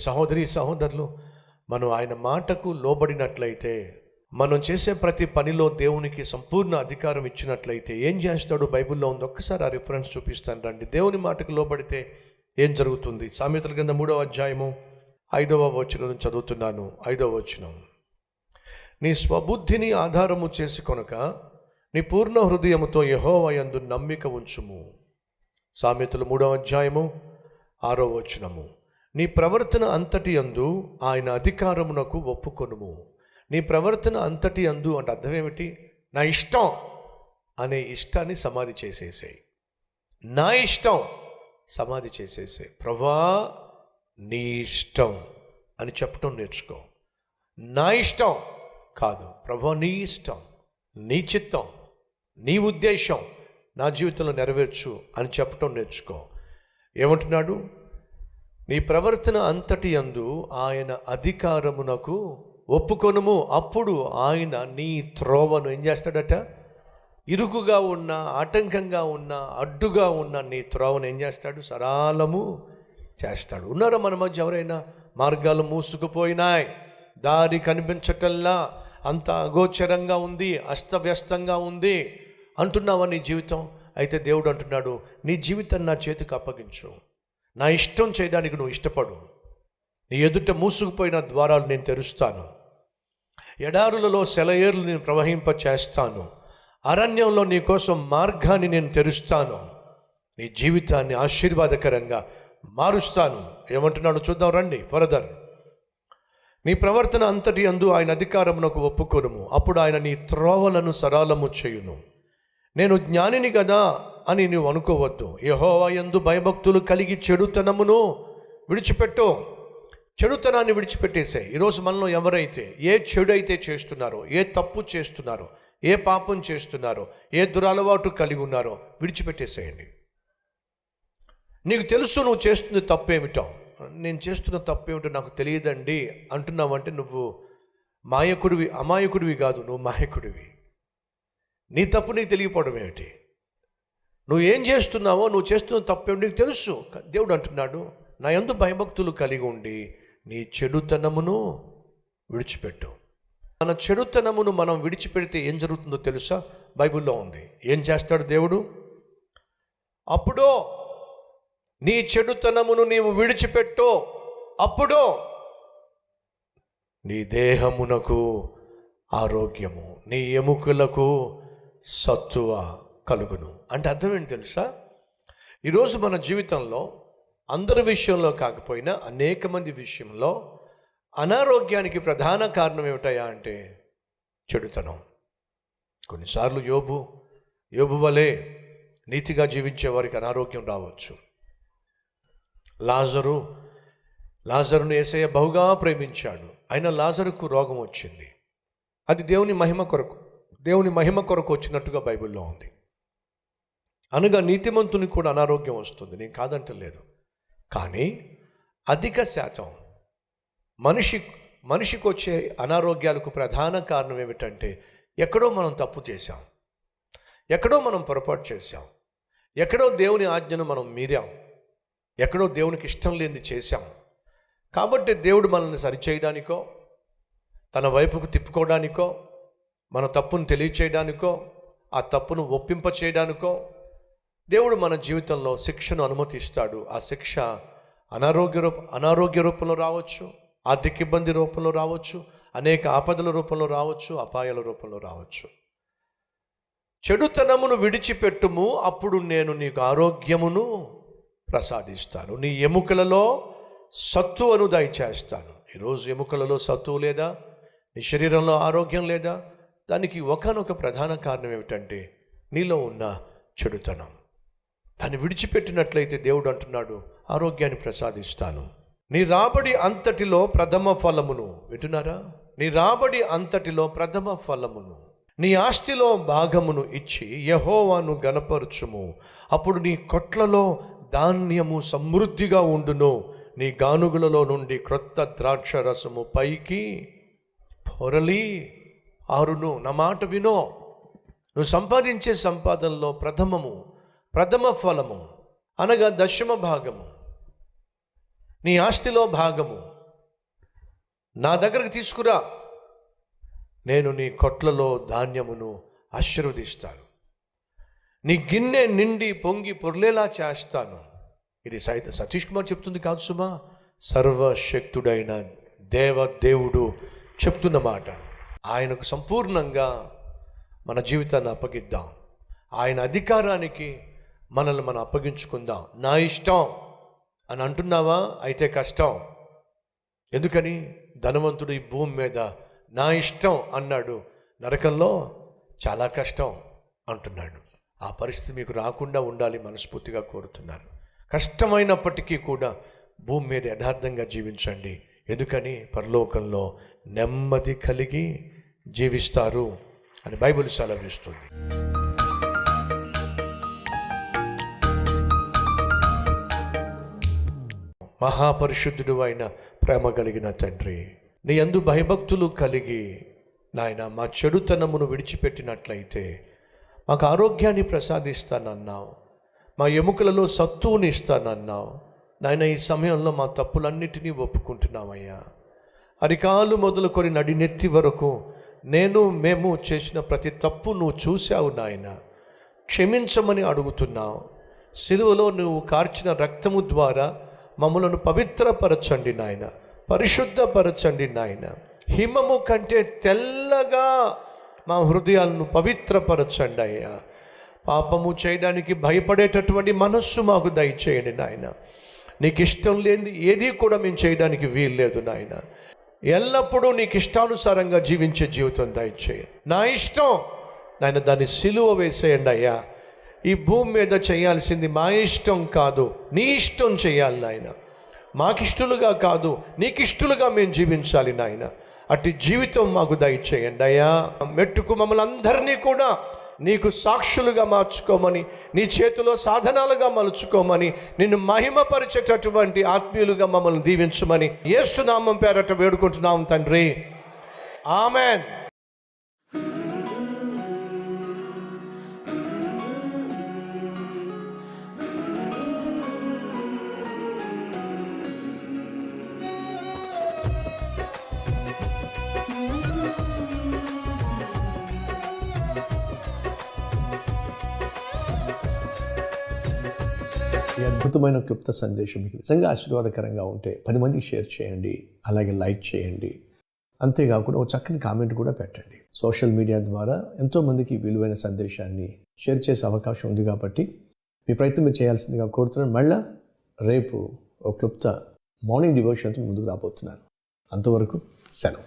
సహోదరి సహోదరులు, మనం ఆయన మాటకు లోబడినట్లయితే, మనం చేసే ప్రతి పనిలో దేవునికి సంపూర్ణ అధికారం ఇచ్చినట్లయితే ఏం చేస్తాడు బైబిల్లో ఉంది. ఒక్కసారి ఆ రిఫరెన్స్ చూపిస్తాను రండి. దేవుని మాటకు లోబడితే ఏం జరుగుతుంది? సామెతల కింద 3వ అధ్యాయము 5వ వచనం చదువుతున్నాను. 5వ వచనం, నీ స్వబుద్ధిని ఆధారము చేసి కొనక నీ పూర్ణ హృదయముతో యెహోవా యందు నమ్మిక ఉంచుము. సామెతలు 3వ అధ్యాయము 6వ వచనము, నీ ప్రవర్తన అంతటి యందు ఆయన అధికారమునకు ఒప్పుకొనుము. నీ ప్రవర్తన అంతటి యందు అంటే అర్థం ఏమిటి? నా ఇష్టం అనే ఇష్టాన్ని సమాధి చేసేసాయి. నా ఇష్టం సమాధి చేసేసాయి. ప్రభా నీ ఇష్టం అని చెప్పటం నేర్చుకో. నా ఇష్టం కాదు, ప్రభా నీ ఇష్టం, నీ చిత్తం, నీ ఉద్దేశం నా జీవితంలో నెరవేర్చు అని చెప్పటం నేర్చుకో. ఏమంటున్నాడు? నీ ప్రవర్తన అంతటి యందు ఆయన అధికారమునకు ఒప్పుకొనుము. అప్పుడు ఆయన నీ త్రోవను ఏం చేస్తాడట? ఇరుకుగా ఉన్న, ఆటంకంగా ఉన్న, అడ్డుగా ఉన్న నీ త్రోవను ఏం చేస్తాడు? సరళము చేస్తాడు. ఉన్నారా మన మధ్య ఎవరైనా మార్గాలు మూసుకుపోయినాయి, దారి కనిపించటల్లా, అంత అగోచరంగా ఉంది, అస్తవ్యస్తంగా ఉంది అంటున్నావా నీ జీవితం? అయితే దేవుడు అంటున్నాడు, నీ జీవితం నా చేతికి అప్పగించు, నా ఇష్టం చేయడానికి నువ్వు ఇష్టపడు. నీ ఎదుట మూసుకుపోయిన ద్వారాలు నేను తెరుస్తాను, ఎడారులలో సెలయేర్లు నేను ప్రవహింప చేస్తాను, అరణ్యంలో నీ కోసం మార్గాన్ని నేను తెరుస్తాను, నీ జీవితాన్ని ఆశీర్వాదకరంగా మారుస్తాను. ఏమంటున్నాడు చూద్దాం రండి. ఫర్దర్, నీ ప్రవర్తన అంతటి యందు ఆయన అధికారమునకు ఒప్పుకొనుము. అప్పుడు ఆయన నీ త్రోవలను సరళము చేయును. నేను జ్ఞానిని కదా అని నువ్వు అనుకోవద్దు. యెహోవా యందు భయభక్తులు కలిగి చెడుతనమును విడిచిపెట్టు. చెడుతనాన్ని విడిచిపెట్టేసే. ఈరోజు మనలో ఎవరైతే ఏ చెడు అయితే చేస్తున్నారో, ఏ తప్పు చేస్తున్నారో, ఏ పాపం చేస్తున్నారో, ఏ దురలవాటు కలిగి ఉన్నారో విడిచిపెట్టేసేయండి. నీకు తెలుసు నువ్వు చేస్తుంది తప్పేమిటో. నేను చేస్తున్న తప్పేమిటో నాకు తెలియదండి అంటున్నావంటే నువ్వు మాయకుడివి, అమాయకుడివి కాదు, నువ్వు మాయకుడివి. నీ తప్పు నీకు తెలియకపోవడం ఏమిటి? నువ్వు ఏం చేస్తున్నావో, నువ్వు చేస్తున్న తప్పేమిటి నీకు తెలుసు. దేవుడు అంటున్నాడు, నా యందు భయభక్తులు కలిగి ఉండి నీ చెడుతనమును విడిచిపెట్టు. మన చెడుతనమును మనం విడిచిపెడితే ఏం జరుగుతుందో తెలుసా? బైబిల్లో ఉంది. ఏం చేస్తాడు దేవుడు? అప్పుడో నీ చెడుతనమును నీవు విడిచిపెట్టు, అప్పుడు నీ దేహమునకు ఆరోగ్యము, నీ ఎముకలకు సత్తువ కలుగును. అంటే అర్థం ఏంటి తెలుసా? ఈరోజు మన జీవితంలో అందరి విషయంలో కాకపోయినా అనేక మంది విషయంలో అనారోగ్యానికి ప్రధాన కారణం ఏమిటయా అంటే చెడుతనం. కొన్నిసార్లు యోబు వలె నీతిగా జీవించే వారికి అనారోగ్యం రావచ్చు. లాజరును యేసయ్య బహుగా ప్రేమించాడు, అయినా లాజరుకు రోగం వచ్చింది. అది దేవుని మహిమ కొరకు వచ్చినట్టుగా బైబిల్లో ఉంది. అనగా నీతిమంతునికి కూడా అనారోగ్యం వస్తుంది, నేను కాదంటలేదు. కానీ అధిక శాతం మనిషికి వచ్చే అనారోగ్యాలకు ప్రధాన కారణం ఏమిటంటే ఎక్కడో మనం తప్పు చేశాం, ఎక్కడో మనం పొరపాటు చేశాం, ఎక్కడో దేవుని ఆజ్ఞను మనం మీరాం, ఎక్కడో దేవునికి ఇష్టం లేనిది చేశాం. కాబట్టి దేవుడు మనల్ని సరిచేయడానికో, తన వైపుకు తిప్పుకోవడానికో, మన తప్పును తెలియచేయడానికో, ఆ తప్పును ఒప్పింప చేయడానికో దేవుడు మన జీవితంలో శిక్షను అనుమతిస్తాడు. ఆ శిక్ష అనారోగ్య రూపంలో రావచ్చు, ఆర్థిక ఇబ్బంది రూపంలో రావచ్చు, అనేక ఆపదల రూపంలో రావచ్చు, అపాయాల రూపంలో రావచ్చు. చెడుతనమును విడిచిపెట్టుము, అప్పుడు నేను నీకు ఆరోగ్యమును ప్రసాదిస్తాను, నీ ఎముకలలో సత్తువను దయచేస్తాను. ఈరోజు ఎముకలలో సత్తువు లేదా, నీ శరీరంలో ఆరోగ్యం లేదా, దానికి ఒకానొక ప్రధాన కారణం ఏమిటంటే నీలో ఉన్న చెడుతనం. దాన్ని విడిచిపెట్టినట్లయితే దేవుడు అంటున్నాడు, ఆరోగ్యాన్ని ప్రసాదిస్తాను. నీ రాబడి అంతటిలో ప్రథమ ఫలమును, వింటున్నారా? నీ రాబడి అంతటిలో ప్రథమ ఫలమును, నీ ఆస్తిలో భాగమును ఇచ్చి యెహోవాను గణపరచుము. అప్పుడు నీ కొట్లలో ధాన్యము సమృద్ధిగా ఉండును, నీ గానుగులలో నుండి క్రొత్త ద్రాక్ష రసము పైకి పొరలి ఆరును. నా మాట వినో, నువ్వు సంపాదించే సంపాదనలో ప్రథమ ఫలము అనగా దశమ భాగము, నీ ఆస్తిలో భాగము, నా దగ్గరకు తీసుకురా, నేను నీ కొట్లలో ధాన్యమును ఆశీర్వదిస్తాను, నీ గిన్నె నిండి పొంగి పొర్లేలా చేస్తాను. ఇది సతీష్ కుమార్ చెప్తుంది కాదు సుమా, సర్వశక్తుడైన దేవుడు చెప్తున్న మాట. ఆయనకు సంపూర్ణంగా మన జీవితాన్ని అప్పగిద్దాం. ఆయన అధికారానికి మనల్ని మనం అప్పగించుకుందాం. నా ఇష్టం అని అంటున్నావా? అయితే కష్టం. ఎందుకని? ధనవంతుడు ఈ భూమి మీద నా ఇష్టం అన్నాడు, నరకంలో చాలా కష్టం అంటున్నాడు. ఆ పరిస్థితి మీకు రాకుండా ఉండాలి మనస్ఫూర్తిగా కోరుతున్నాను. కష్టమైనప్పటికీ కూడా భూమి మీద యథార్థంగా జీవించండి. ఎందుకని? పరలోకంలో నెమ్మది కలిగి జీవిస్తారు అని బైబిల్ సెలవిస్తుంది. మహాపరిశుద్ధుడు అయిన ప్రేమ కలిగిన తండ్రి, నీ యందు భయభక్తులు కలిగి నాయన మా చెడుతనమును విడిచిపెట్టినట్లయితే మాకు ఆరోగ్యాన్ని ప్రసాదిస్తానన్నావు, మా ఎముకలలో సత్తువుని ఇస్తానన్నావు. నాయన ఈ సమయంలో మా తప్పులన్నిటినీ ఒప్పుకుంటున్నామయ్యా. అరికాలు మొదలుకొని నడినెత్తి వరకు మేము చేసిన ప్రతి తప్పు నువ్వు చూశావు నాయన, క్షమించమని అడుగుతున్నావు. సిలువలో నువ్వు కార్చిన రక్తము ద్వారా మమ్మలను పవిత్రపరచండి నాయన, పరిశుద్ధపరచండి నాయన. హిమము కంటే తెల్లగా మా హృదయాలను పవిత్రపరచండి అయ్యా. పాపము చేయడానికి భయపడేటటువంటి మనస్సు మాకు దయచేయండి నాయన. నీకు ఇష్టం లేనిది ఏది కూడా మేము చేయడానికి వీల్లేదు నాయన. ఎల్లప్పుడూ నీకు ఇష్టానుసారంగా జీవించే జీవితం దయచేయండి. నా ఇష్టం నాయన, దాన్ని సిలువ వేసేయండి అయ్యా. ఈ భూమి మీద చేయాల్సింది మా ఇష్టం కాదు, నీ ఇష్టం చేయాలి నాయన. మాకిష్టలుగా కాదు, నీకిష్టలుగా మేము జీవించాలి నాయన. అట్టి జీవితం మాకు దయచేయండి అయ్యా. మెట్టుకు మమ్మల్ని అందరినీ కూడా నీకు సాక్షులుగా మార్చుకోమని, నీ చేతిలో సాధనాలుగా మలుచుకోమని, నిన్ను మహిమపరిచేటటువంటి ఆత్మీయులుగా మమ్మల్ని దీవించమని యేసు నామం పేరట వేడుకుంటున్నాం తండ్రి. ఆమెన్. ఈ అద్భుతమైన క్లుప్త సందేశం మీకు నిజంగా ఆశీర్వాదకరంగా ఉంటే 10 మందికి షేర్ చేయండి, అలాగే లైక్ చేయండి. అంతేకాకుండా ఒక చక్కని కామెంట్ కూడా పెట్టండి. సోషల్ మీడియా ద్వారా ఎంతోమందికి విలువైన సందేశాన్ని షేర్ చేసే అవకాశం ఉంది కాబట్టి మీ ప్రయత్నం మీరు చేయాల్సిందిగా కోరుతున్నాను. మళ్ళీ రేపు ఒక క్లుప్త మార్నింగ్ డివోషన్తో ముందుకు రాబోతున్నాను. అంతవరకు సెలవు.